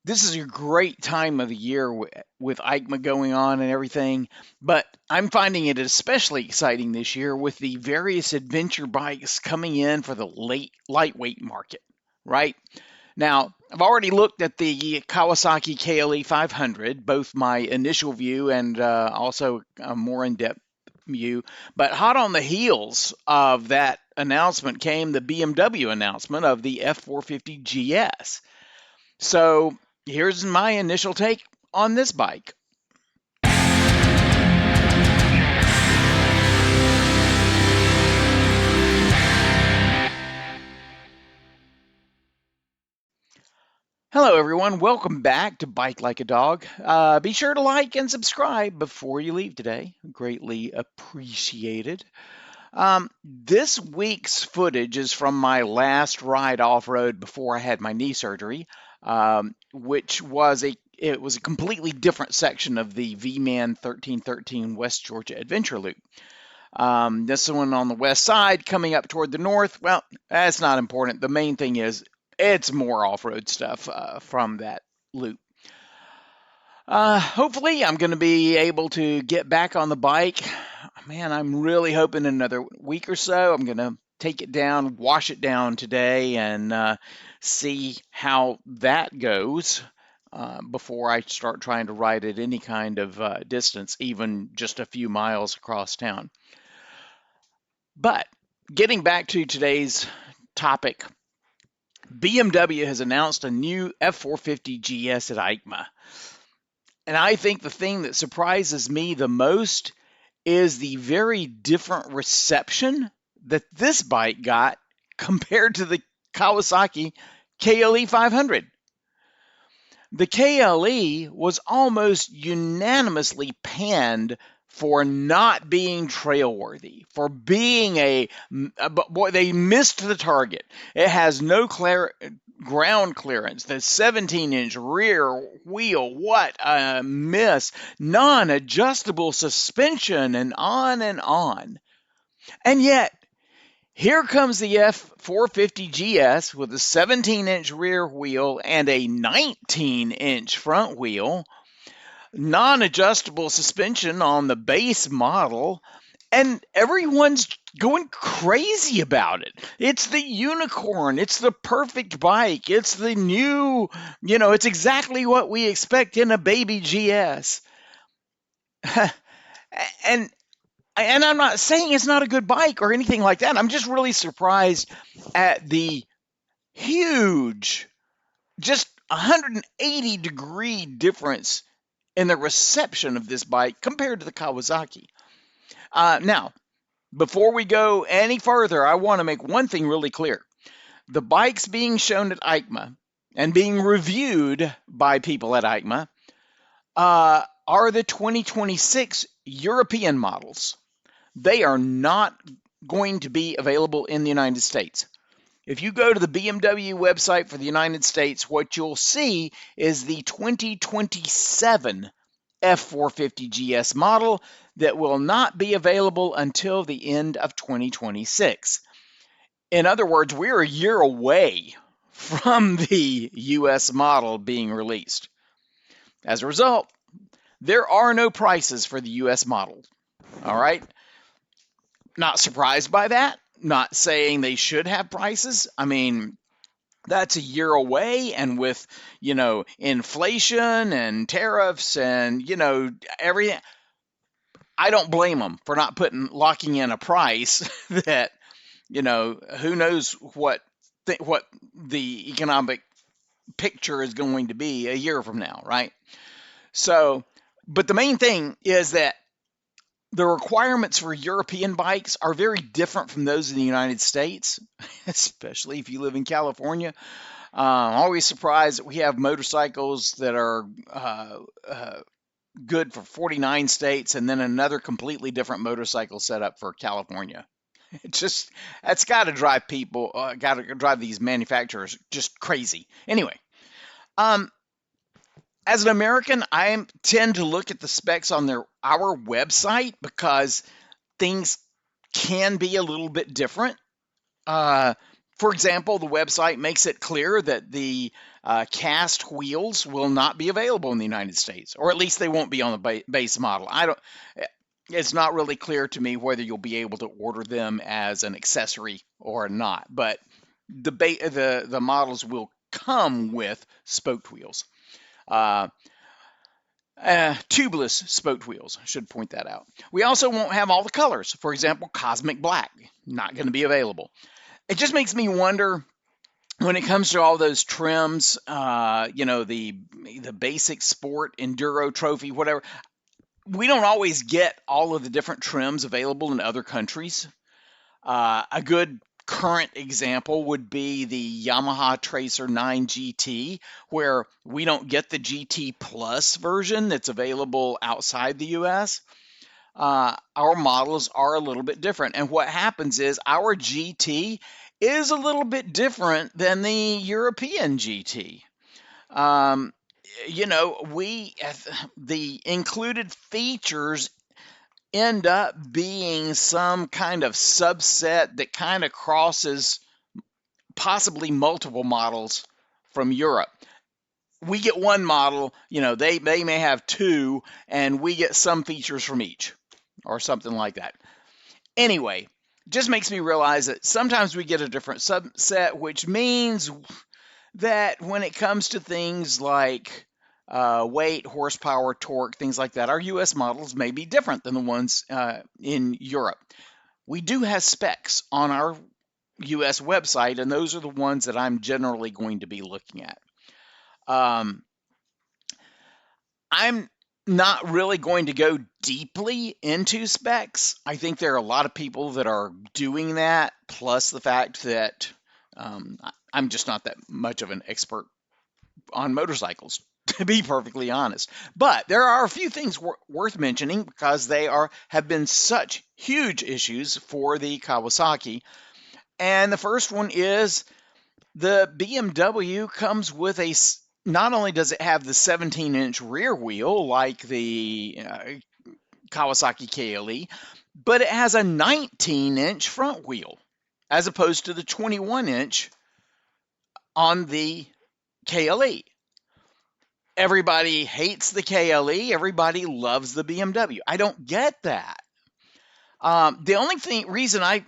this is a great time of the year with EICMA going on and everything, but I'm finding it especially exciting this year with the various adventure bikes coming in for the lightweight market, right? Now, I've already looked at the Kawasaki KLE 500, both my initial view and also a more in-depth view. But hot on the heels of that announcement came the BMW announcement of the F450 GS. So here's my initial take on this bike. Hello, everyone. Welcome back to Bike Like a Dog. Be sure to like and subscribe before you leave today. Greatly appreciated. This week's footage is from my last ride off-road before I had my knee surgery, which was a completely different section of the V-Man 1313 West Georgia Adventure Loop. This one on the west side coming up toward the north, well, that's not important. The main thing is it's more off-road stuff from that loop. Hopefully I'm going to be able to get back on the bike. Man, I'm really hoping in another week or so I'm going to take it down, wash it down today, and see how that goes before I start trying to ride it any kind of distance, even just a few miles across town. But getting back to today's topic, BMW has announced a new F450 GS at EICMA. And I think the thing that surprises me the most is the very different reception that this bike got compared to the Kawasaki KLE 500. The KLE was almost unanimously panned for not being trail-worthy, for being but boy, they missed the target. It has no ground clearance, the 17-inch rear wheel, what a miss, non-adjustable suspension, and on and on. And yet, here comes the F450 GS with a 17-inch rear wheel and a 19-inch front wheel, non-adjustable suspension on the base model, and everyone's going crazy about it. It's the unicorn. It's the perfect bike. It's the new, it's exactly what we expect in a baby GS. and I'm not saying it's not a good bike or anything like that. I'm just really surprised at the huge, just 180-degree difference in the reception of this bike compared to the Kawasaki. Now, before we go any further, I want to make one thing really clear. The bikes being shown at EICMA and being reviewed by people at EICMA are the 2026 European models. They are not going to be available in the United States. If you go to the BMW website for the United States, what you'll see is the 2027 F450 GS model that will not be available until the end of 2026. In other words, we're a year away from the US model being released. As a result, there are no prices for the US model. All right? Not surprised by that. Not saying they should have prices. I mean, that's a year away, and with, inflation and tariffs and, everything, I don't blame them for not locking in a price that, who knows what the economic picture is going to be a year from now, right? So, but the main thing is that the requirements for European bikes are very different from those in the United States, especially if you live in California. I'm always surprised that we have motorcycles that are good for 49 states and then another completely different motorcycle setup for California. That's got to drive these manufacturers just crazy. Anyway, as an American, I tend to look at the specs on our website because things can be a little bit different. For example, the website makes it clear that the Cast wheels will not be available in the United States, or at least they won't be on the base model. It's not really clear to me whether you'll be able to order them as an accessory or not, but the models will come with spoked wheels. Tubeless spoked wheels, I should point that out. We also won't have all the colors. For example, Cosmic Black, not going to be available. It just makes me wonder when it comes to all those trims, the basic sport, enduro, trophy, whatever. We don't always get all of the different trims available in other countries. A good current example would be the Yamaha Tracer 9 GT, where we don't get the GT Plus version that's available outside the US. Our models are a little bit different. And what happens is our GT is a little bit different than the European GT. The included features end up being some kind of subset that kind of crosses possibly multiple models from Europe. We get one model, they may have two, and we get some features from each or something like that. Anyway, just makes me realize that sometimes we get a different subset, which means that when it comes to things like weight, horsepower, torque, things like that, our US models may be different than the ones in Europe. We do have specs on our US website, and those are the ones that I'm generally going to be looking at. I'm not really going to go deeply into specs. I think there are a lot of people that are doing that, plus the fact that I'm just not that much of an expert on motorcycles, to be perfectly honest. But there are a few things worth mentioning because they have been such huge issues for the Kawasaki. And the first one is the BMW comes with not only does it have the 17-inch rear wheel like the Kawasaki KLE, but it has a 19-inch front wheel as opposed to the 21-inch on the KLE. Everybody hates the KLE. Everybody loves the BMW. I don't get that. The only reason I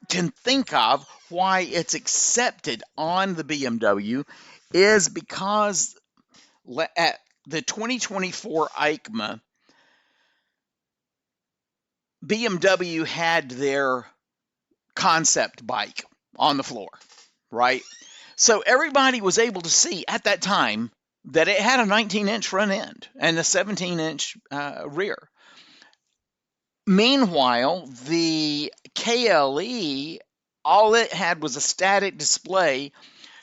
can think of why it's accepted on the BMW is because at the 2024 EICMA, BMW had their concept bike on the floor, right? So everybody was able to see at that time that it had a 19-inch front end and a 17-inch rear. Meanwhile, the KLE, all it had was a static display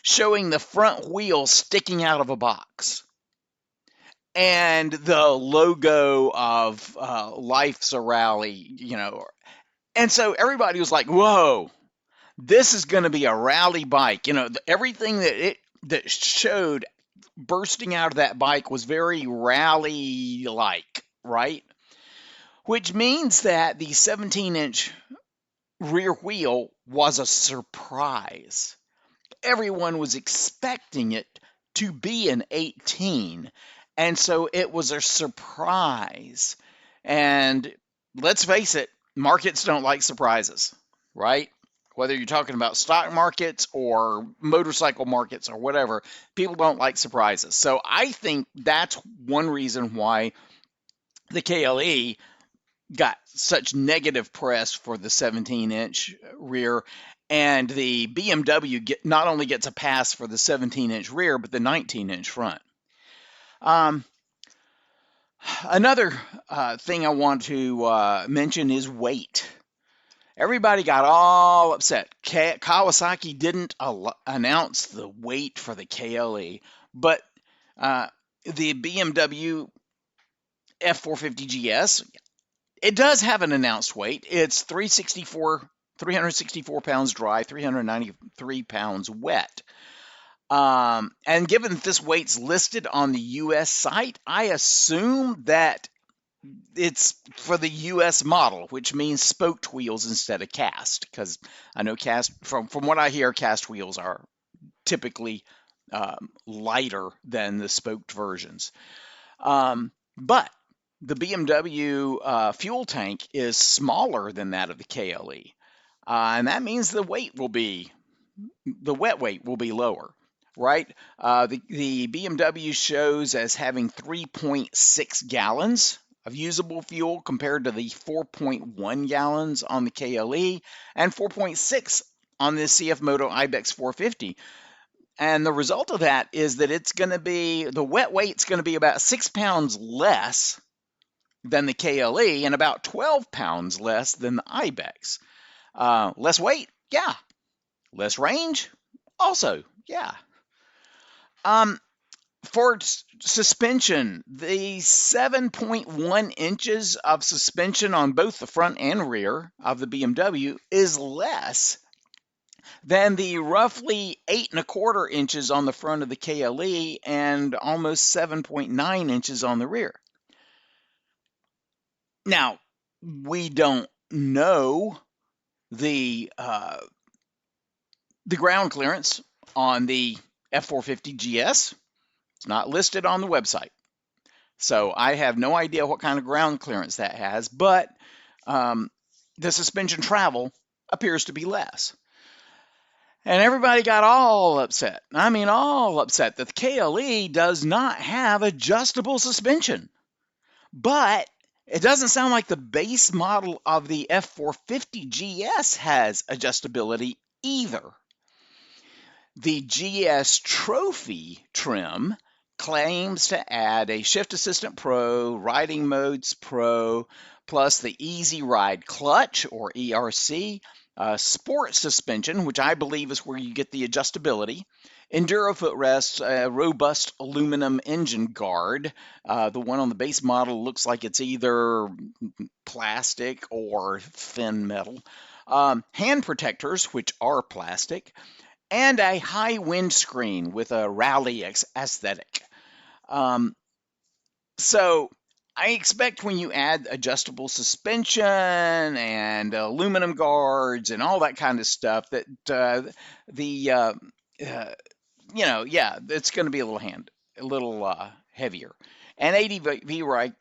showing the front wheel sticking out of a box and the logo of Life's a Rally, And so everybody was like, whoa, this is going to be a rally bike. Everything that showed bursting out of that bike was very rally-like, right? Which means that the 17-inch rear wheel was a surprise. Everyone was expecting it to be an 18, and so it was a surprise. And let's face it, markets don't like surprises, right? Whether you're talking about stock markets or motorcycle markets or whatever, people don't like surprises. So I think that's one reason why the KLE got such negative press for the 17-inch rear, and the BMW not only gets a pass for the 17-inch rear, but the 19-inch front. Another thing I want to mention is weight. Everybody got all upset. Kawasaki didn't announce the weight for the KLE, but the BMW F450 GS, it does have an announced weight. It's 364 pounds dry, 393 pounds wet. And given that this weight's listed on the U.S. site, I assume that it's for the U.S. model, which means spoked wheels instead of cast, because I know from what I hear, cast wheels are typically lighter than the spoked versions. But the BMW fuel tank is smaller than that of the KLE. And that means the wet weight will be lower, right? The BMW shows as having 3.6 gallons of usable fuel compared to the 4.1 gallons on the KLE and 4.6 on the CFMOTO Ibex 450. And the result of that is that the wet weight's going to be about 6 pounds less than the KLE and about 12 pounds less than the Ibex. Less weight? Yeah. Less range? Also, yeah. For suspension, the 7.1 inches of suspension on both the front and rear of the BMW is less than the roughly 8.25 inches on the front of the KLE and almost 7.9 inches on the rear. Now, we don't know the ground clearance on the F450 GS. It's not listed on the website. So I have no idea what kind of ground clearance that has, but the suspension travel appears to be less. And everybody got all upset. I mean, all upset that the KLE does not have adjustable suspension. But it doesn't sound like the base model of the F450 GS has adjustability either. The GS Trophy trim claims to add a Shift Assistant Pro, Riding Modes Pro, plus the Easy Ride Clutch, or ERC, Sport Suspension, which I believe is where you get the adjustability, Enduro footrests, a robust aluminum engine guard. The one on the base model looks like it's either plastic or thin metal. Hand protectors, which are plastic, and a high windscreen with a rally aesthetic. So I expect when you add adjustable suspension and aluminum guards and all that kind of stuff that it's going to be a little heavier. And ADV right.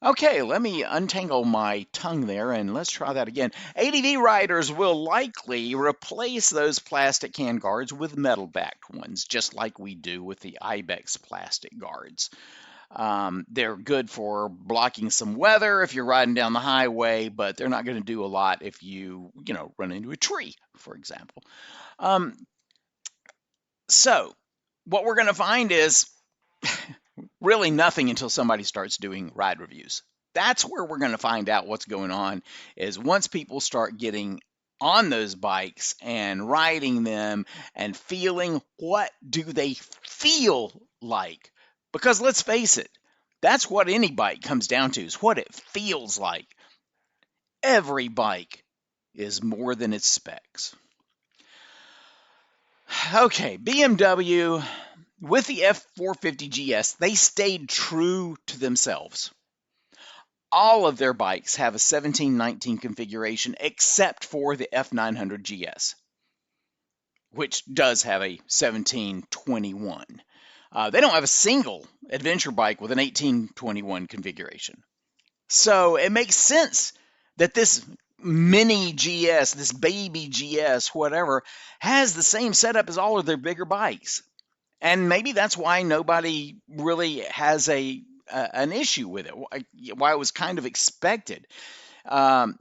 Okay, let me untangle my tongue there and let's try that again. ADV riders will likely replace those plastic hand guards with metal-backed ones, just like we do with the Ibex plastic guards. They're good for blocking some weather if you're riding down the highway, but they're not going to do a lot if you run into a tree, for example. So what we're going to find is really nothing until somebody starts doing ride reviews. That's where we're going to find out what's going on, is once people start getting on those bikes and riding them and feeling what do they feel like. Because let's face it, that's what any bike comes down to, is what it feels like. Every bike is more than its specs. Okay, BMW, with the F450 GS, they stayed true to themselves. All of their bikes have a 1719 configuration except for the F900 GS, which does have a 1721. They don't have a single adventure bike with an 1821 configuration. So it makes sense that this mini GS, this baby GS, whatever, has the same setup as all of their bigger bikes. And maybe that's why nobody really has an issue with it, why it was kind of expected. And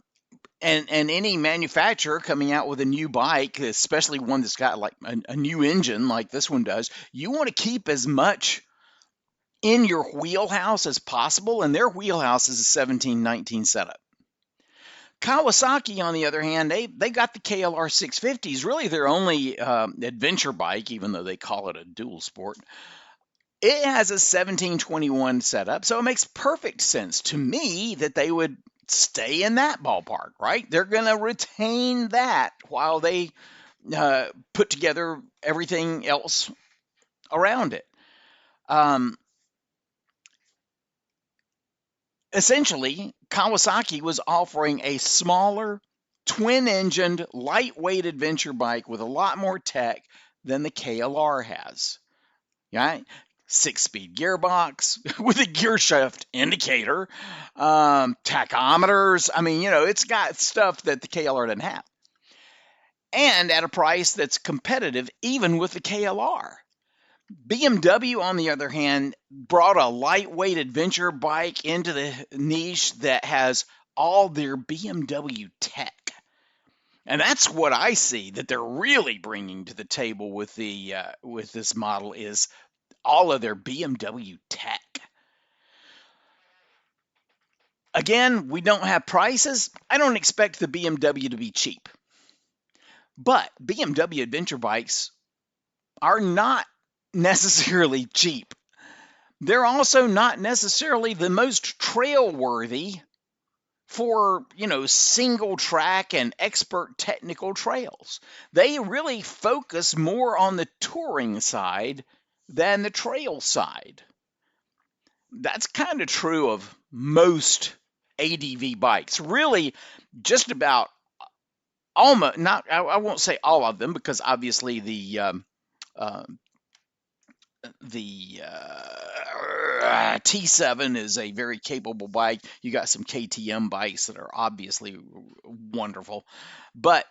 any manufacturer coming out with a new bike, especially one that's got like a new engine like this one does, you want to keep as much in your wheelhouse as possible, and their wheelhouse is a 1719 setup. Kawasaki, on the other hand, they got the KLR 650s, really their only adventure bike, even though they call it a dual sport. It has a 1721 setup, so it makes perfect sense to me that they would stay in that ballpark, right? They're going to retain that while they put together everything else around it. Essentially, Kawasaki was offering a smaller, twin-engined, lightweight adventure bike with a lot more tech than the KLR has. Right? 6-speed gearbox with a gear shift indicator, tachometers. I mean, it's got stuff that the KLR doesn't have. And at a price that's competitive even with the KLR. BMW, on the other hand, brought a lightweight adventure bike into the niche that has all their BMW tech. And that's what I see that they're really bringing to the table with this model is all of their BMW tech. Again, we don't have prices. I don't expect the BMW to be cheap. But BMW adventure bikes are not necessarily cheap. They're also not necessarily the most trail worthy for, single track and expert technical trails. They really focus more on the touring side than the trail side. That's kind of true of most ADV bikes. Really, just about almost, not, I won't say all of them, because obviously the T7 is a very capable bike. You got some KTM bikes that are obviously wonderful, but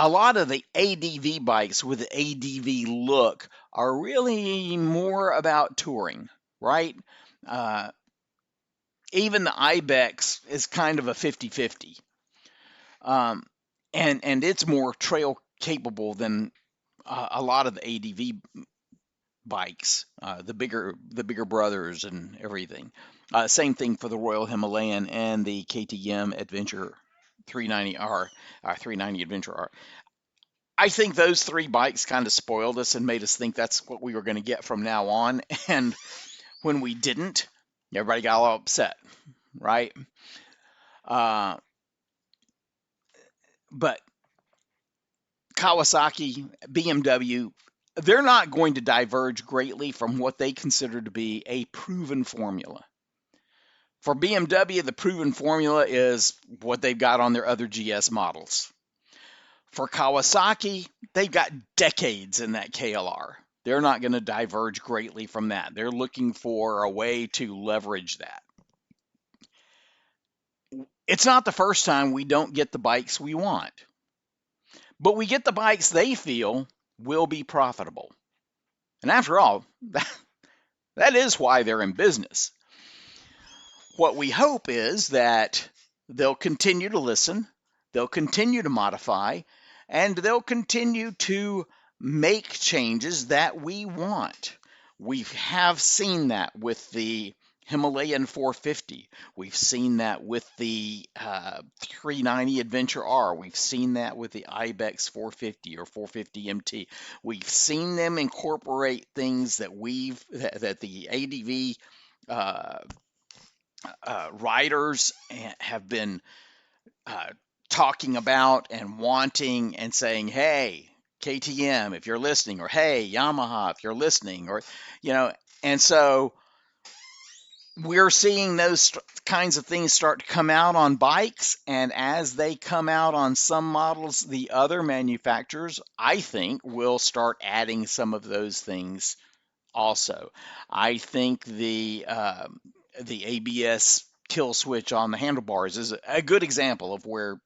a lot of the ADV bikes with the ADV look are really more about touring, right? Even the Ibex is kind of a 50-50. And it's more trail capable than a lot of the ADV bikes, the bigger brothers and everything. Same thing for the Royal Himalayan and the KTM Adventure 390R, 390 Adventure R. I think those three bikes kind of spoiled us and made us think that's what we were going to get from now on. And when we didn't, everybody got all upset, right? But Kawasaki, BMW, they're not going to diverge greatly from what they consider to be a proven formula. For BMW, the proven formula is what they've got on their other GS models. For Kawasaki, they've got decades in that KLR. They're not going to diverge greatly from that. They're looking for a way to leverage that. It's not the first time we don't get the bikes we want, but we get the bikes they feel will be profitable. And after all, that is why they're in business. What we hope is that they'll continue to listen, they'll continue to modify, and they'll continue to make changes that we want. We have seen that with the Himalayan 450. We've seen that with the 390 Adventure R. We've seen that with the Ibex 450 or 450 MT. We've seen them incorporate things that the ADV riders have been talking about and wanting and saying, hey, KTM, if you're listening, or hey, Yamaha, if you're listening, or, and so we're seeing those kinds of things start to come out on bikes. And as they come out on some models, the other manufacturers, I think, will start adding some of those things also. I think the ABS kill switch on the handlebars is a good example of where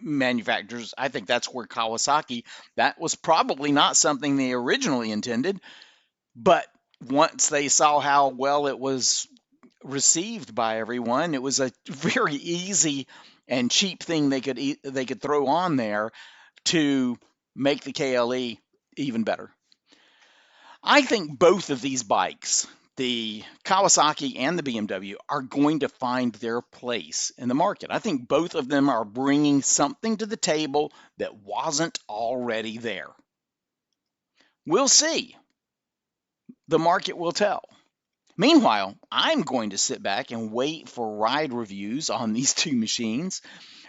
manufacturers, I think that's where Kawasaki, that was probably not something they originally intended, but once they saw how well it was received by everyone, it was a very easy and cheap thing they could throw on there to make the KLE even better. I think both of these bikes, the Kawasaki and the BMW, are going to find their place in the market. I think both of them are bringing something to the table that wasn't already there. We'll see. The market will tell. Meanwhile, I'm going to sit back and wait for ride reviews on these two machines,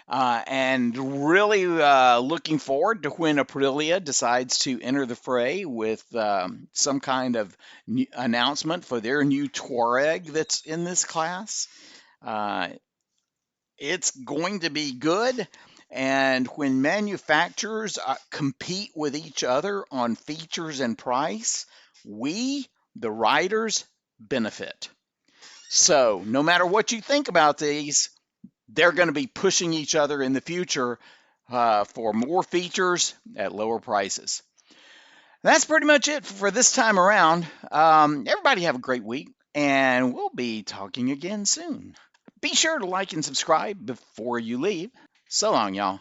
and really looking forward to when Aprilia decides to enter the fray with some kind of announcement for their new Touareg that's in this class. It's going to be good. And when manufacturers compete with each other on features and price, we, the riders, benefit. So no matter what you think about these, they're going to be pushing each other in the future for more features at lower prices. That's pretty much it for this time around. Everybody have a great week, and we'll be talking again soon. Be sure to like and subscribe before you leave. So long, y'all.